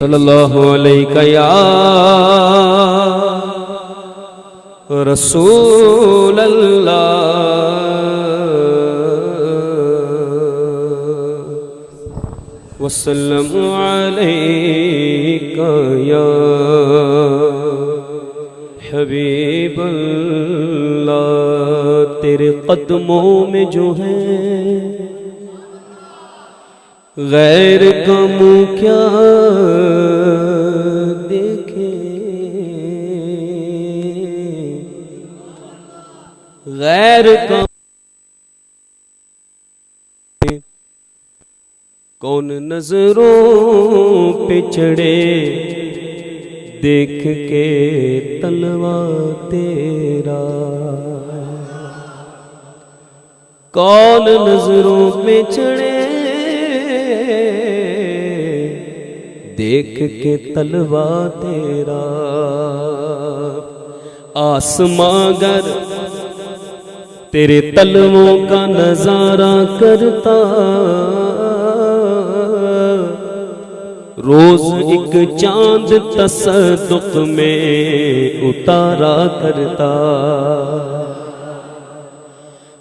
صلی اللہ علیہ یا رسول اللہ وسلم علیہ یا حبیب اللہ، تیرے قدموں میں جو ہے غیر کا منہ کیا دیکھے، غیر کا کون نظروں پہ چڑھے دیکھ کے تلوا تیرا، کون نظروں پہ چڑھے دیکھ کے تلوا تیرا، آسماں گر تیرے تلووں کا نظارہ کرتا، روز ایک چاند تصدق میں اتارا کرتا،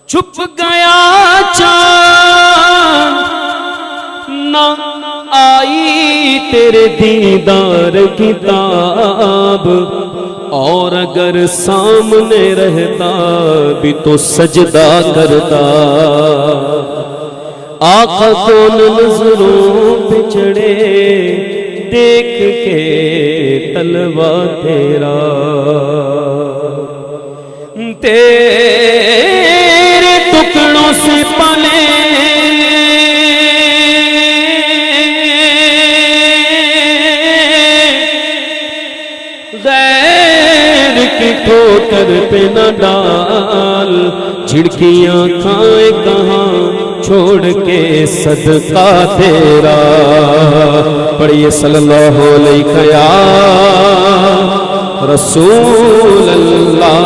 چھپ گیا چاند نہ آئی تیرے دیدار کتاب، اور اگر سامنے رہتا بھی تو سجدہ کرتا، آقا کون نظروں پہ چڑھے دیکھ کے تلوا تیرا، تیرے ٹکڑوں سے پلے غیر کی ٹھوکر پہ نہ ڈال، جھڑکیاں کھائے کہاں چھوڑ کے صدقہ تیرا، پڑھیے صلی اللہ علیہ یا رسول اللہ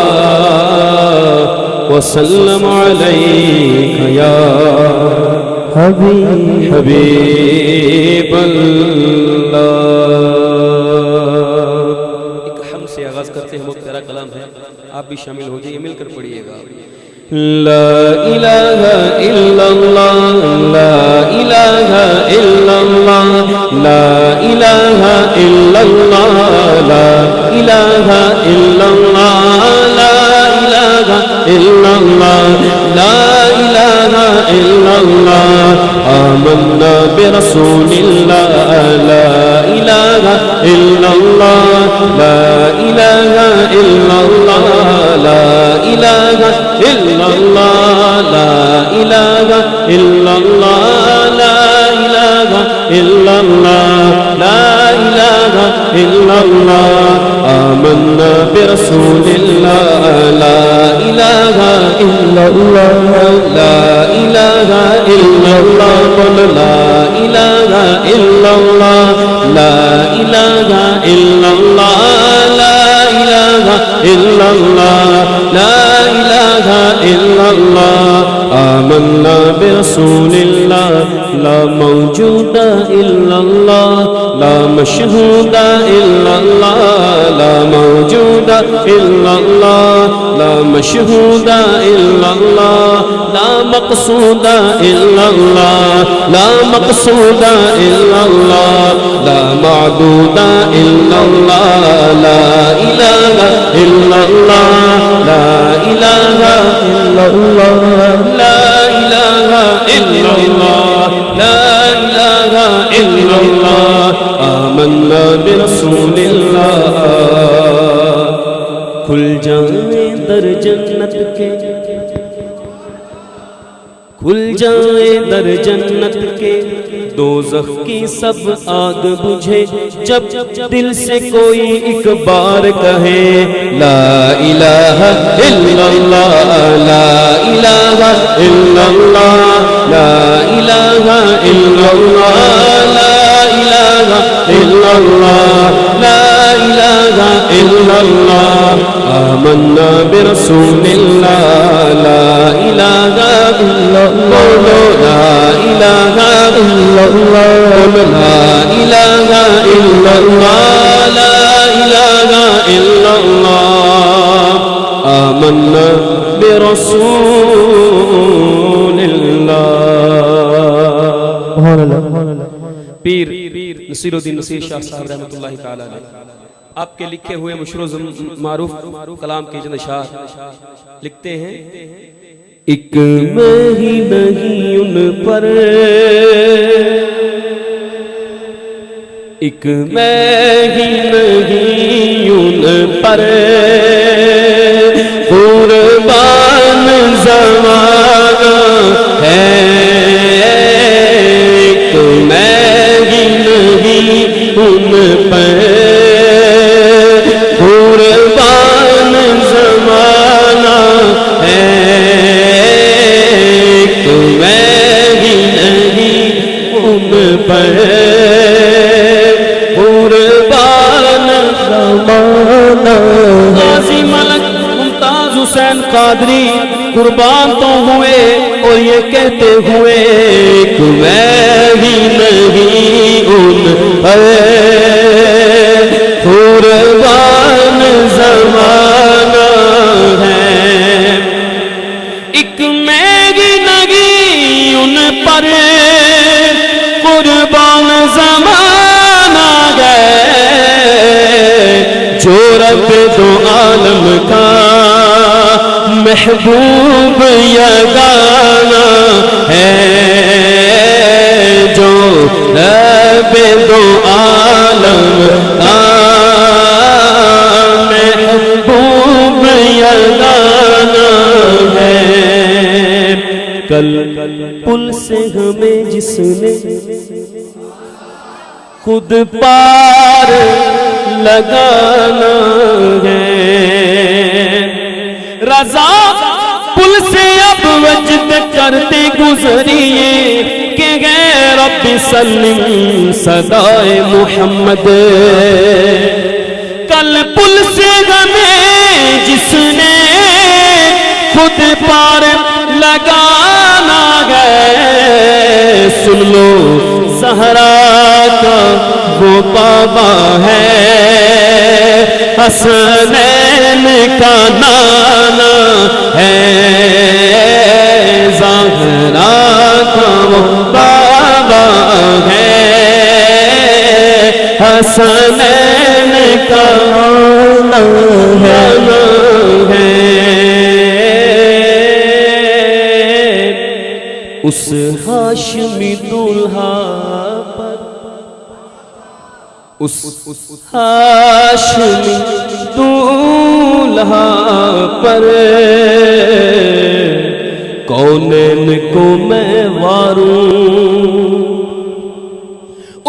وسلم علیہ یا حبیب اللہ۔ ایک ہم سے آغاز کرتے ہیں، بہت پیارا کلام ہے، آپ بھی شامل ہو جائیے، مل کر پڑھیے گا۔ لا الہ الا اللہ، لا الہ الا اللہ، لا الہ الا اللہ، لا الہ الا اللہ، لا الہ الا اللہ، لا الہ الا اللہ، آمنا برسول اللہ، لا الہ الا اللہ، لا الہ الا اللہ، لا الہ الا اللہ، لا الہ الا اللہ، لا الہ الا اللہ، لا الہ الا اللہ، آمنا برسول اللہ، لا الہ الا اللہ، لا الہ الا اللہ، قل لا الہ الا اللہ، لا الہ الا اللہ، لا الہ الا اللہ، لا الہ الا اللہ، آمنا برسول اللہ، لا موجود الا اللہ، لا مشہود الا اللہ، لا موجود الا اللہ، لا مشہود الا اللہ، لا مقصود الا اللہ، لا مقصود الا اللہ، لا معبود الا اللہ، لا الہ الا اللہ، لا الہ الا اللہ، لا الہ الا اللہ، لا الہ الا اللہ، آمنا برسول اللہ۔ کھل جائیں در جنت کے، کھل جائیں در جنت کے، دوزخ کی سب آگ بجھے، جب دل سے کوئی ایک بار کہے لا الہ الا اللہ، لا الہ الا اللہ، لا الہ الا اللہ، لا الہ الا اللہ، لا الہ الا اللہ، آمنا برسول اللہ، لا الہ الا اللہ، لا الہ الا اللہ، لا الہ إله إلا الله لا إله إلا الله آمنا برسول الله. پیر نصیر الدین نصیر شاہ صاحب رحمۃ اللہ تعالی علیہ آپ کے لکھے ہوئے مشہور معروف کلام کے چند اشعار لکھتے ہیں. ایک میں ہی نہیں ان پر، ایک میں ہی نہیں ان پر قربان زمانہ ہے. ایک میں ہی نہیں ان پر قربان زمانہ ہے. ایک میں ہی نہیں ان پر غازی ملک ممتاز حسین قادری قربان تو ہوئے اور یہ کہتے ہوئے کہ میں ہی نہیں ان پر قربان زمانہ ہے. ایک میں ہی نہیں ان پر قربان زمانہ ہے. جو رب دو عالم کا محبوب یگانہ ہے. جو رب دو عالم کا محبوب یگانہ ہے. کل پل سے ہمیں جس نے خود پار لگانا ہے. رضا پل سے اب وجد کرتے گزریے کہ گے رب سلم صدائے محمد. کل پل سے ہمیں جس نے خود پار لگانا ہے. سن لو زہرا کا وہ بابا ہے، حسنین کا نانا ہے. زہرا کا وہ بابا ہے، حسنین کا نانا ہے. اس ہاشمی دولہا پر، اس ہاشمی دولہا پر کونین کو میں واروں.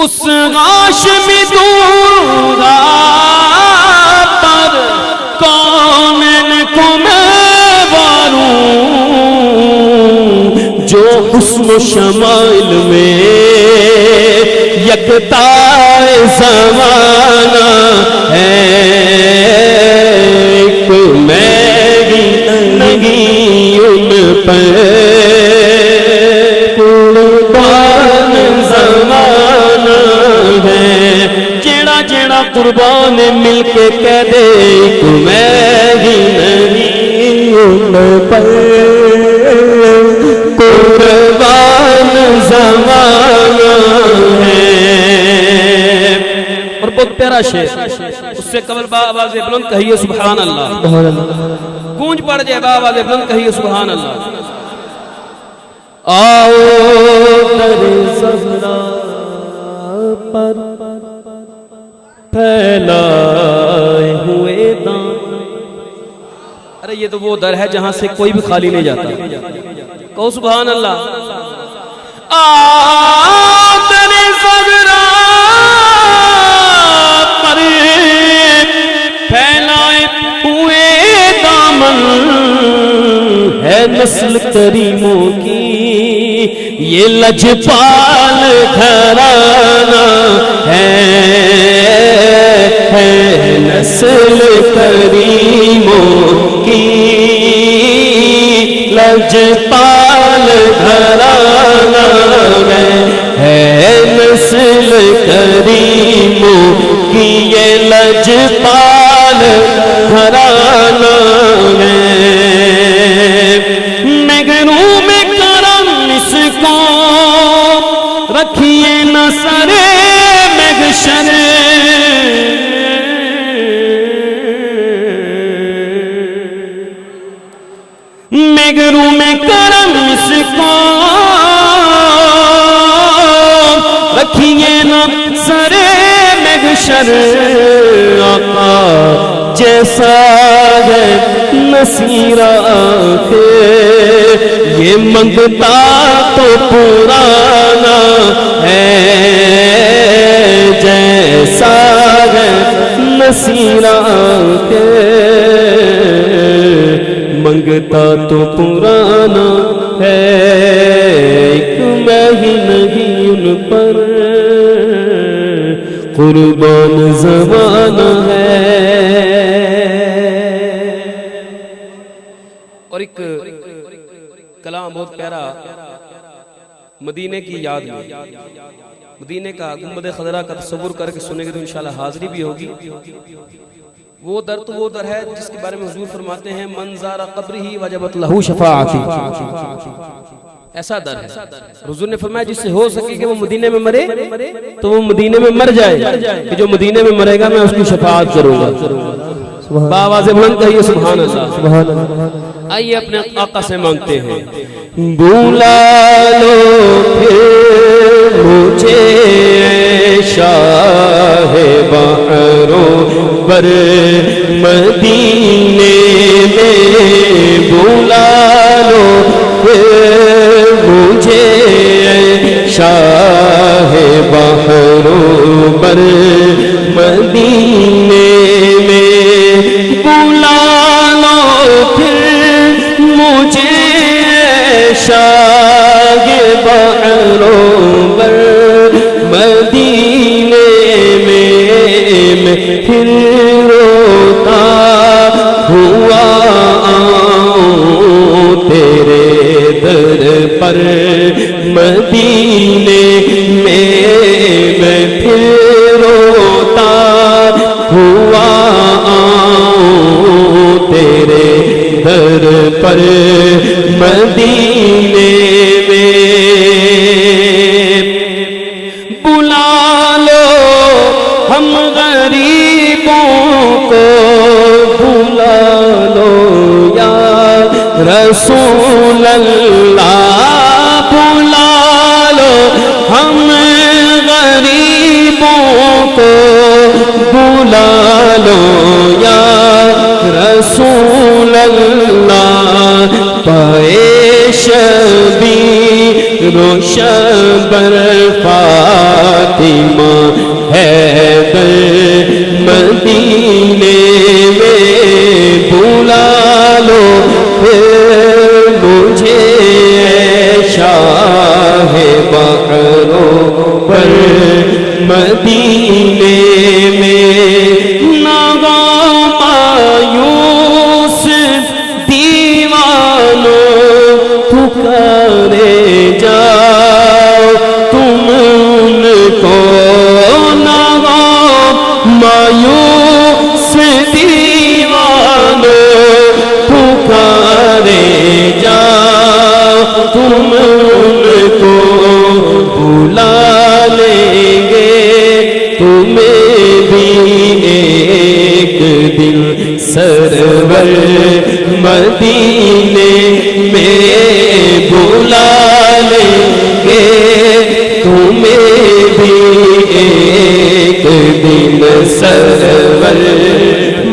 اس ہاشمی دولہا پر کونین کو میں واروں. جو حسن و شمائل میں یکتا زمانہ ہے. ایک میں ہی نہیں ان پر قربان زمانہ ہے. جیڑا جیڑا قربان مل کے کہہ دے ایک میں ہی نہیں ان پر قربان زمانہ ہے. اور بہت پیارا شعر، اس سے قبل با آواز بلند کہیے سبحان اللہ. گونج پڑ جائے با آواز بلند کہیے سبحان اللہ. آؤ در زہرا پر پھیلائے ہوئے دان. ارے یہ تو وہ در ہے جہاں سے کوئی بھی خالی نہیں جاتا. کہو سبحان اللہ. در زہرا پر پھیلائے ہوئے دامن ہے نسل کریموں کی یہ لجپال گھرانہ ہے. نسل کریموں کی لجپال گھرانہ ہے. نسل کریموں بھی یہ لجپال گھرانہ ہے، مہروں میں کرم اس کو رکھیے نہ سرے محشر، مہروں میں کرم اس کو رکھیے نہ سرے محشر، آقا جیسا ہے نصیرہ ہے، یہ منگتا تو پرانا ہے، جیسا ہے نصیرہ ہے، منگتا تو پرانا ہے، ایک میں ہی نہیں ان پر قربان زمانہ ہے۔ اور ایک کلام بہت پیارا مدینے کی یاد میں، مدینے کا گنبد خضرا کا تصور کر کے سنیں گے تو انشاءاللہ حاضری بھی ہوگی۔ وہ در تو وہ در ہے جس کے بارے میں حضور فرماتے ہیں من زار قبرہ وجبت لہ شفاعتی، ایسا در ہے۔ حضور نے فرمایا جس سے ہو سکے کہ وہ مدینے میں مرے تو وہ مدینے میں مر جائے، کہ جو مدینے میں مرے گا میں اس کی شفاعت کروں گا۔ بآواز بلند کہیے سبحان اللہ۔ آئیے اپنے آقا سے مانگتے ہیں، بلا لو پھر مجھے شاہ بحروں پر مدینے میں، بلا لو پھر مجھے شاہ بحروں پر مدینے میں، بلا لو پھر مجھے شاہ بحروں پر مدینے میں پھر روتا ہوا آؤں تیرے در پر مدینے میں پھر روتا ہوا آؤں تیرے در پر مدینے میں، بلا لو ہم غریبوں کو، بلا لو یا رسول اللہ، بلا لو ہم غریبوں کو، بلا لو یا رسول اللہ، پائے شبیر و شبر فاطمہ حیدر مدینے میں، بلا لو پھر مجھے شاہ بحروں پر مدینے میں، ناغاں مایوس دیوانوں پکارے جاؤ تم ان کو، ناغاں مایوس دیوانوں پکارے جاؤ تم ان کو، بلا لیں گے تمہیں بھی ایک دن سرور مدینے میں، بلا لیں گے تمہیں بھی ایک دن سرور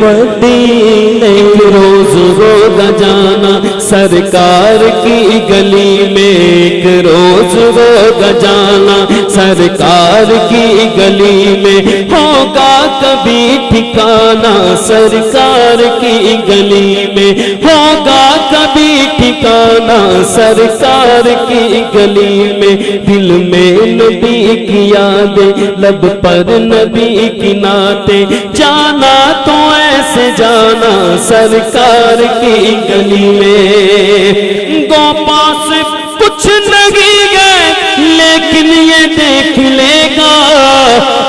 مدینے، روز ہوگا جانا سرکار کی گلی میں، ایک روز ہوگا جانا سرکار کی گلی میں، ہوگا کبھی ٹھکانا سرکار کی گلی میں، ہوگا کبھی ٹھکانا سرکار کی گلی میں، دل میں نبی کی یادیں، لب پر نبی کی نعتیں، جانا تو ایسے جانا سرکار کی گلی میں، گو پاس کچھ نہیں ہے لیکن یہ دیکھ لے گا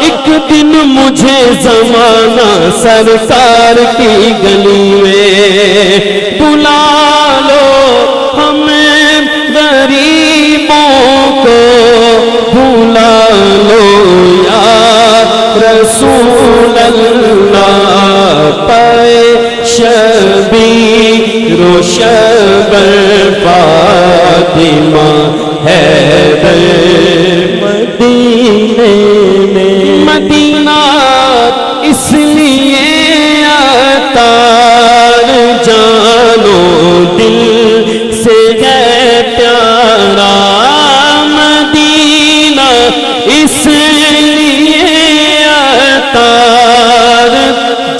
ایک دن مجھے زمانہ سرکار کی گلی میں بلا لو، ہمیں غریبوں کو بلا لو یا رسول اللہ، پائے شبیر و شبر فاطمہ حیدر مدینے میں، مدینہ اس لیے عطار جانو دل سے ہے پیارا، مدینہ اس لیے عطار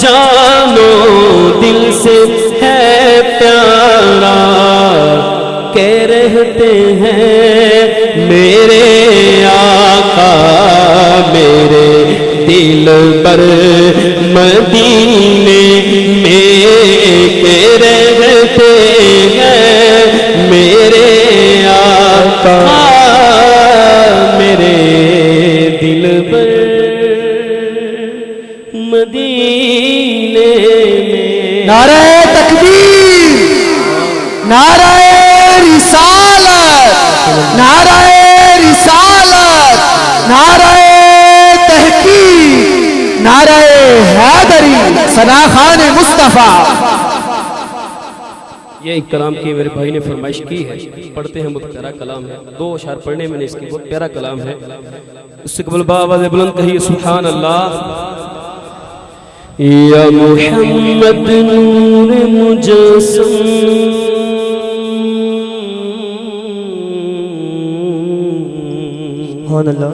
جانو دل سے ہے پیارا، کہہ رہتے ہیں میرے آقا میرے دل بر مدینے میں، کہہ رہتے ہیں میرے آقا میرے دل بر مدینے میں۔ نعرہ تکبیر، نعرہ رسالت، نعرہ رسالت، نعرہ تحقیق، نعرہ حیدری، ثنا خان مصطفیٰ۔ یہ ایک کلام کی میرے بھائی نے فرمائش کی ہے، پڑھتے ہیں، بہت پیارا کلام ہے، 2 اشعار پڑھنے میں نے اس کی، بہت پیارا کلام ہے، اس سے قبل بآواز بلند کہیے سبحان اللہ۔ یا محمد نور مجسم سبحان اللہ،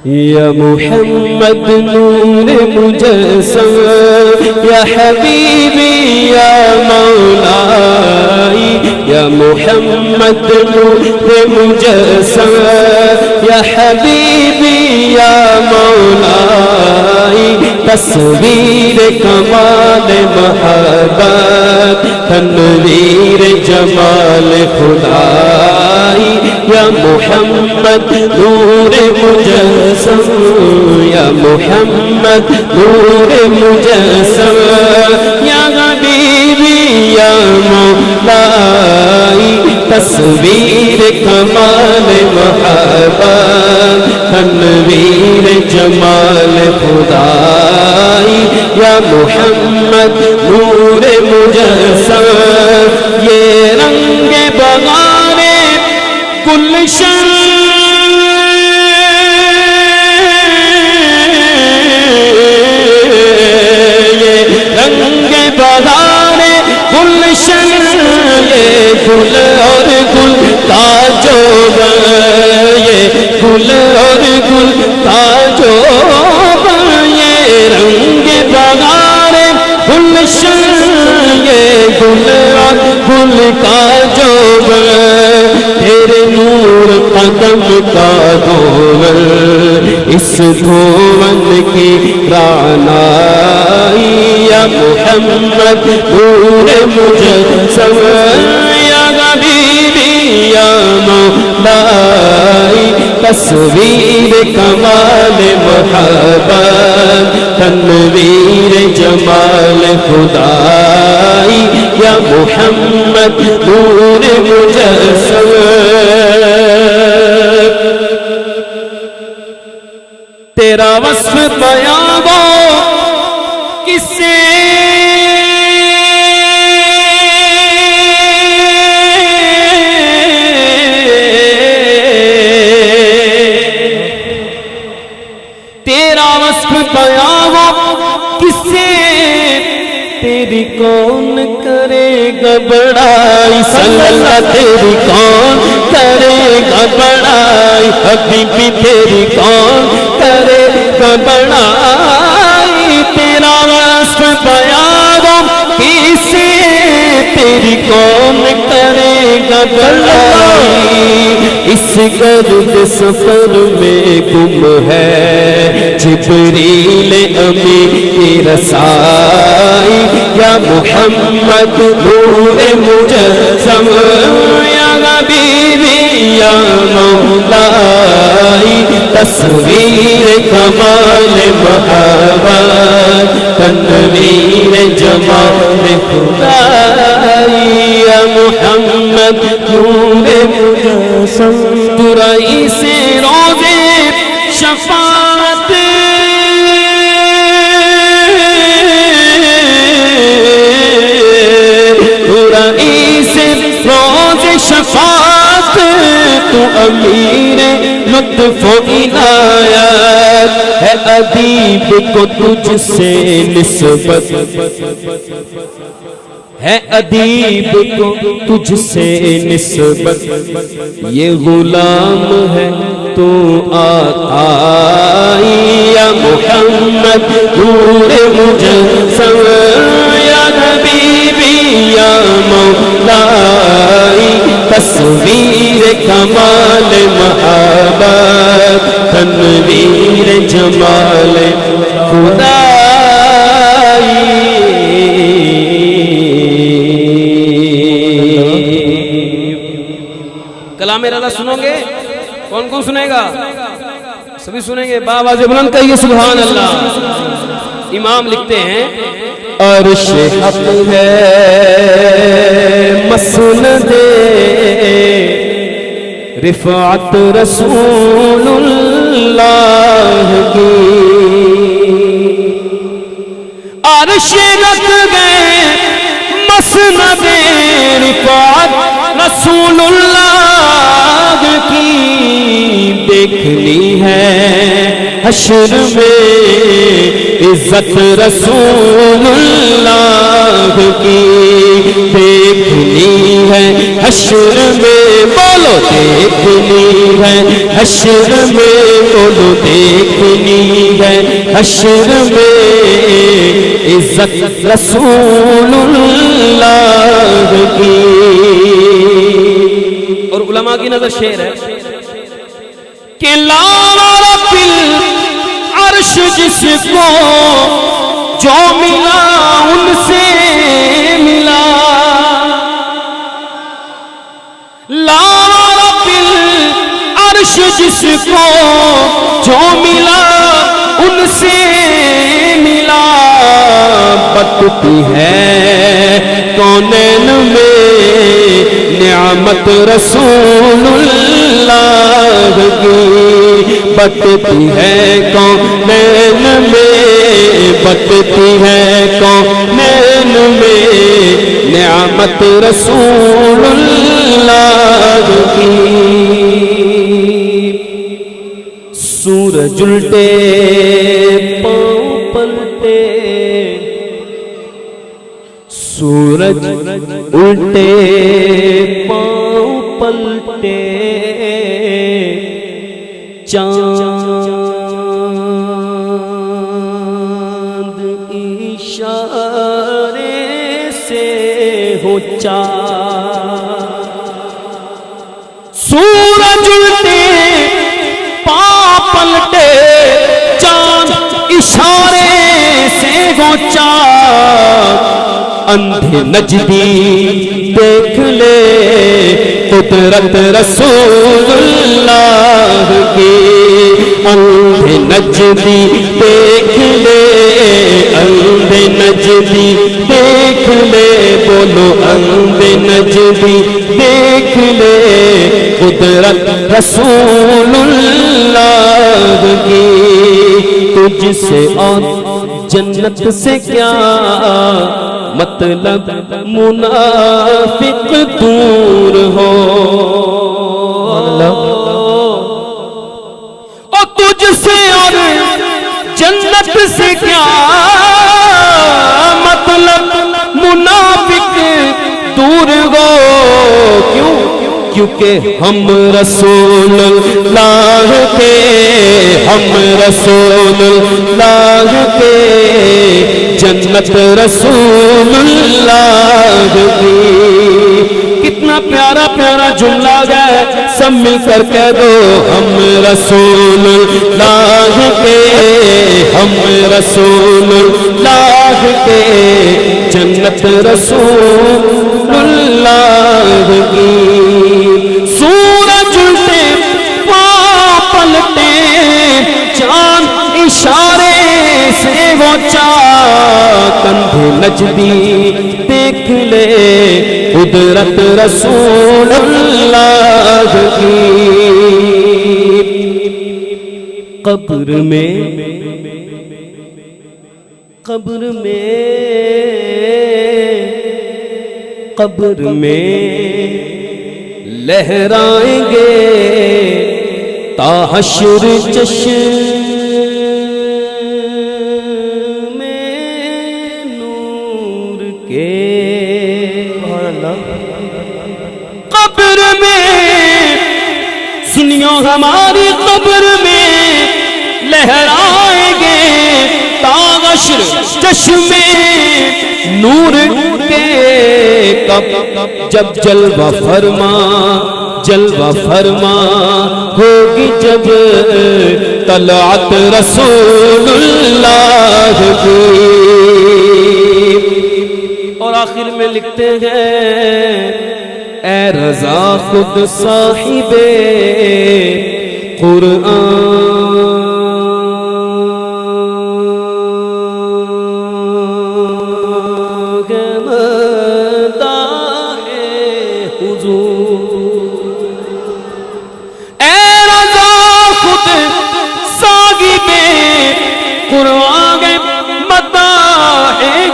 یا محمد نور مجسم، یا حبیبی یا مولائی، یا محمد نور مجسم، یا حبیبی یا مولائی، تصویر کمال محبت، تنویر جمال خدائی، یا محمد نور مجسم، یا محمد نور مجسم، یا حبیبی یا مولائی، تصویر کمال محبت، تنویر جمال خدائی، یا محمد نور مجسم، یہ رنگ بہار گلشن، یہ رنگ بہار گلشن، یہ گل اور گل کا جوبن، یہ گل اور گل کا جوبن، یہ رنگ بہار گلشن، یہ گل اور گل کا جوبن، تیرے نور قدم کا دھوون، اس دھوون کی رعنائی، یا محمد نور مجسم، یا حبیبی یا مولائی، تصویر کمال محبت، تنویر جمال خدائی، یا محمد نور مجسم۔ تیرا وصف بیان وہ کس سے تیرا وصف بیان وہ کس سے، تیری کون کرے گا بڑائی، صلی اللہ تیری کون کرے گا بڑائی، حبیبی تیری کون کرے گا بڑائی، تیرا وصف بیان وہ کس سے، تیری کون کرے گا بڑائی، اس گرد سفر میں گم ہے جبریل امی کی رسائی، یا محمد نور مجسم، یا حبیبی یا مولائی تصویر کمال محبت تنویر جمال خدائی یا محمد نور مجسم تو رئیس روزے شفاعت تو رئیس روزے شفاعت تو امیر لطف و عنایت ہے ادیب کو تجھ سے نسبت ہے ادیب کو تجھ سے نسبت یہ غلام ہے تو آئی یا محمد نور مجسم یا حبیبی یا مولائی تصویر کمال محبت تنویر جمال خدائی کلام رضا سنو گے کون کون سنے گا سبھی سنیں گے باواز بلند کہیے سبحان اللہ امام لکھتے ہیں عرش حق ہے مسند رفعت رسول اللہ کی عرش رکھ گئے مسند رفعت رسول اللہ کی دیکھنی ہے حشر میں عزت رسول اللہ کی دیکھنی ہے حشر میں بولو دیکھنی ہے حشر میں بولو دیکھنی ہے حشر میں عزت رسول اللہ کی اور علماء کی نظر شعر ہے کہ لا رب العرش جس کو جو ملا ان سے ملا لا رب العرش جس کو جو ملا ان سے ملا بتتی ہے کونین میں نعمت رسول اللہ کی بتتی ہے کونین میں بتتی ہے کونین میں نعمت رسول اللہ کی سورج الٹے پاؤں پلٹے سورج الٹے پاؤں پلٹے چاند اشارے سے ہو سورج الٹے پاؤں پلٹے چاند اشارے سے ہو اندھے نجدی دیکھ لے قدرت رسول اللہ کی اندھے نجدی دیکھ لے اندھے نجدی دیکھ لے بولو اندھے نجدی دیکھ لے قدرت رسول اللہ کی تجھ سے اور جنت سے کیا مطلب منافق دور ہو اور تجھ سے اور جنت سے کیا مطلب منافق دور ہو کیوں کیونکہ ہم رسول اللہ کے ہم رسول اللہ کے جنت رسول اللہ کی کتنا پیارا پیارا جملہ ہے سب مل کر کہہ دو ہم رسول اللہ کے ہم رسول اللہ کے جنت رسول اللہ کی سورج نجدی دیکھ لے قدرت رسول اللہ کی قبر میں لہرائیں گے تا حشر چشم میں نور کے قبر میں سنیو ہماری قبر میں لہرائیں گے تا حشر چشم نور کے جب جلوہ فرما ہوگی جب طلعت رسول اللہ کی. اور آخر میں لکھتے ہیں اے رضا خود صاحب قرآن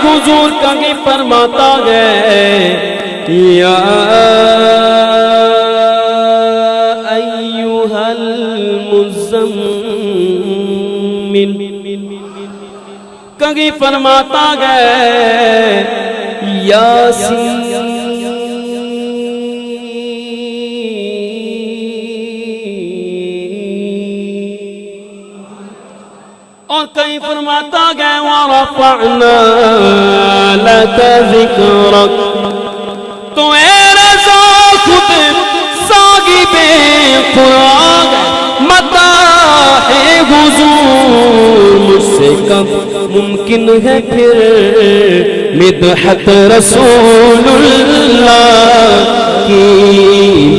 حضور کہیں فرماتا ہے یا ایوہا المزمل کہیں فرماتا ہے یاسین اور کہیں فرماتا گئے وَرَفَعْنَا لَكَ ذِكْرَكَ تو اے رضا خود صاحب قرآن مداح حضور مجھ سے کب ممکن ہے پھر مدحت رسول اللہ کی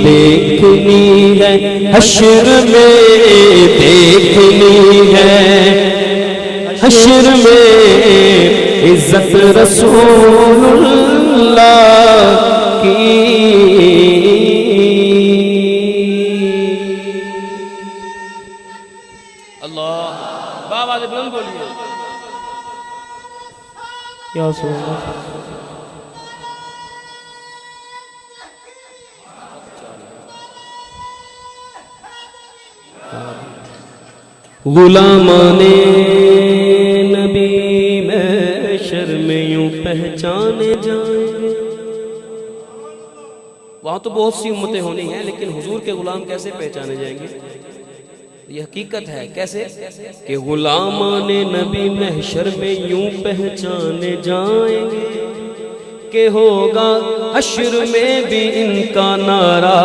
دیکھنی ہے حشر میں دیکھنی ہے حشر میں عزت رسول اللہ کی. اللہ بابا سے بلند بولیے یا رسول اللہ. غلامان نبی محشر میں یوں پہچانے جائیں گے. وہاں تو بہت سی امتیں ہونی ہیں لیکن حضور کے غلام کیسے پہچانے جائیں گے؟ یہ حقیقت ہے. کیسے کہ غلامان نبی محشر میں یوں پہچانے جائیں گے کہ ہوگا حشر میں بھی ان کا نعرہ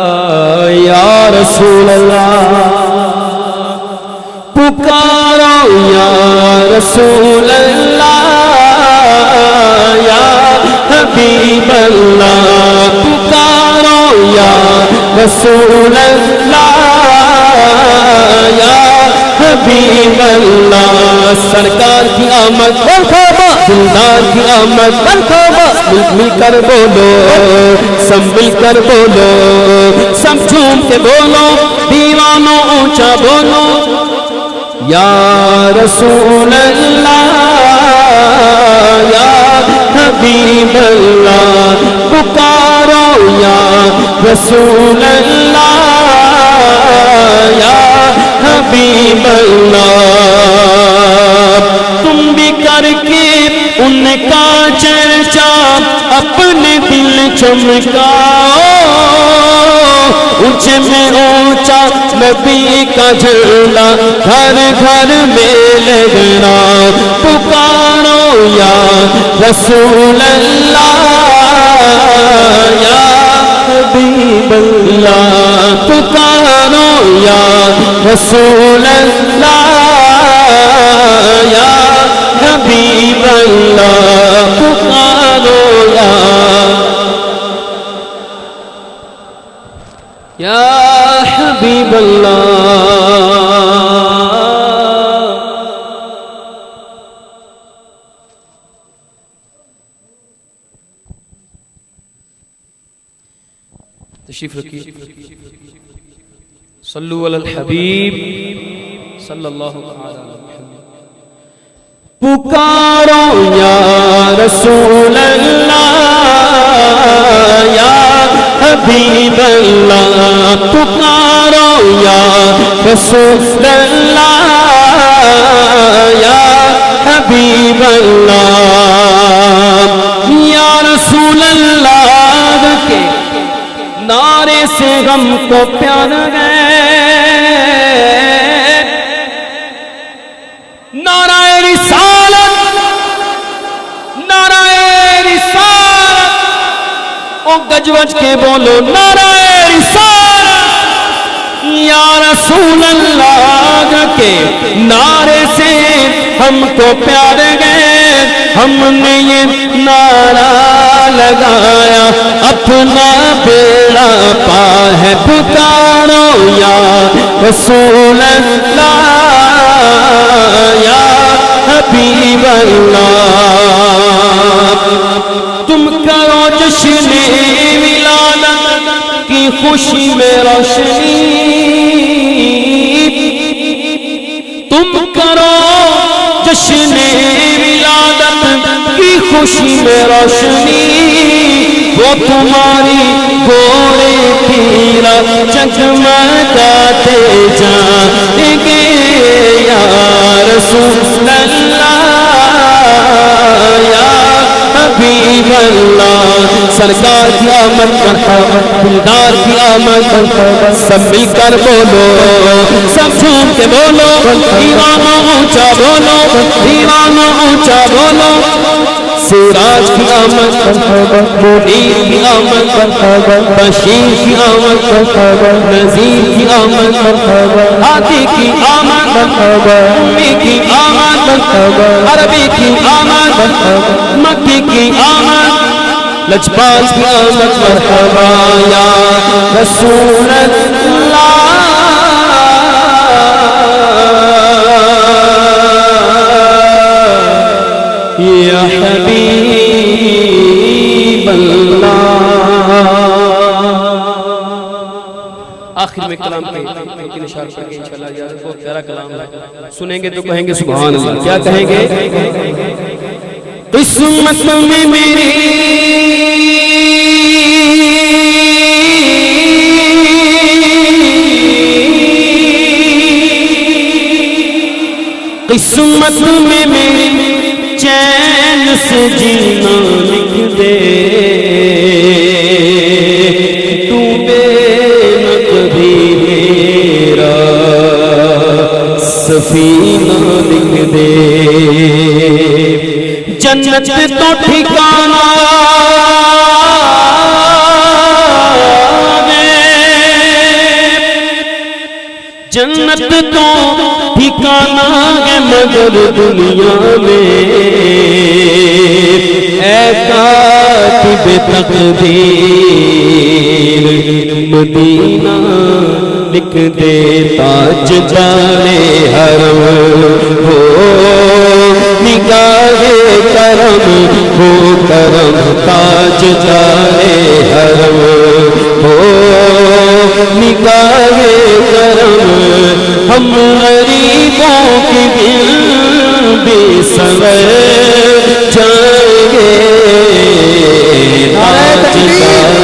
یا رسول اللہ پکارو یا رسول اللہ یا حبیب اللہ پکارو یا رسول اللہ یا حبیب اللہ. سرکار کی آمد مرحبا دلدار کی آمد مرحبا مل کر بولو سب مل کر بولو سب جھوم کے بولو دیوانوں اونچا بولو یا رسول اللہ یا حبیب اللہ پکارو یا رسول اللہ یا حبیب اللہ. تم بھی کر کے ان کا چرچا اپنے دل چمکاؤ اونچے میں اونچا نبی کا جھنڈا گھر گھر میں لگنا پکارو یا رسول اللہ یا حبیب اللہ پکارو یا رسول اللہ یا حبیب اللہ پکارو یا حبیب اللہ. تشریف رکھیے. صلو علی الحبیب صلی اللہ علیہ وسلم. پکارو یا رسول اللہ یا حبیب اللہ، پکارو یا رسول اللہ یا حبیب اللہ. یا رسول اللہ کے نعرے سے غم کو پیار گئے، نعرہ رسالت، نعرہ رسالت، او گج وج کے بولو نعرہ رسالت. یا رسول اللہ کے نعرے سے ہم کو پیار گئے، ہم نے یہ نعرہ لگایا اپنا بیڑا پار ہے. پکارو یا رسول اللہ یا حبیب اللہ. تم کرو جشن ولادت کی خوشی میں روشنی، تم کرو جشن ولادت کی خوشی میں روشنی. وہ تمہاری گوڑے پیرا جگمگاتے جائیں گے. یا رسول اللہ یا حبیب اللہ. سرکار کی آمد مرحبا، دلدار کی آمد مرحبا. سب مل کر بولو، سب جھوم کے بولو، دیوانو اونچا بولو، دیوانو اونچا بولو. سراج کی آمد مرحبا، منیر کی آمد مرحبا، بشیر کی آمد مرحبا، نذیر کی آمد مرحبا، ہادی کی آمد مرحبا، امی کی آمد مرحبا، عربی کی آمد مرحبا، مکی کی آمد، لجپال کی آمد مرحبا. یا رسول اللہ یا حبیب اللہ. آخر میں کلام کے اشار کر کے انشاءاللہ اجازت. بہت پیارا کلام ہے، سنیں گے تو کہیں گے سبحان اللہ. کیا کہیں گے؟ قسمت میں میری قسمت میں میری چین سے جینا لکھ دے. ڈوبے نہ کبھی میرا سفینہ لکھ دے. جنت تو ٹھکانہ جنت تو ٹھکانہ ہے مگر دنیا میں اے کاتب تقدیر مدینہ لکھ دے. تاج جانے حرم ہو نگاہ کرم ہو کرم، تاج جانے حرم ہو نگاہ کرم. ہم غریبوں کی دل بھی سنور جائیں گے. تاج جانے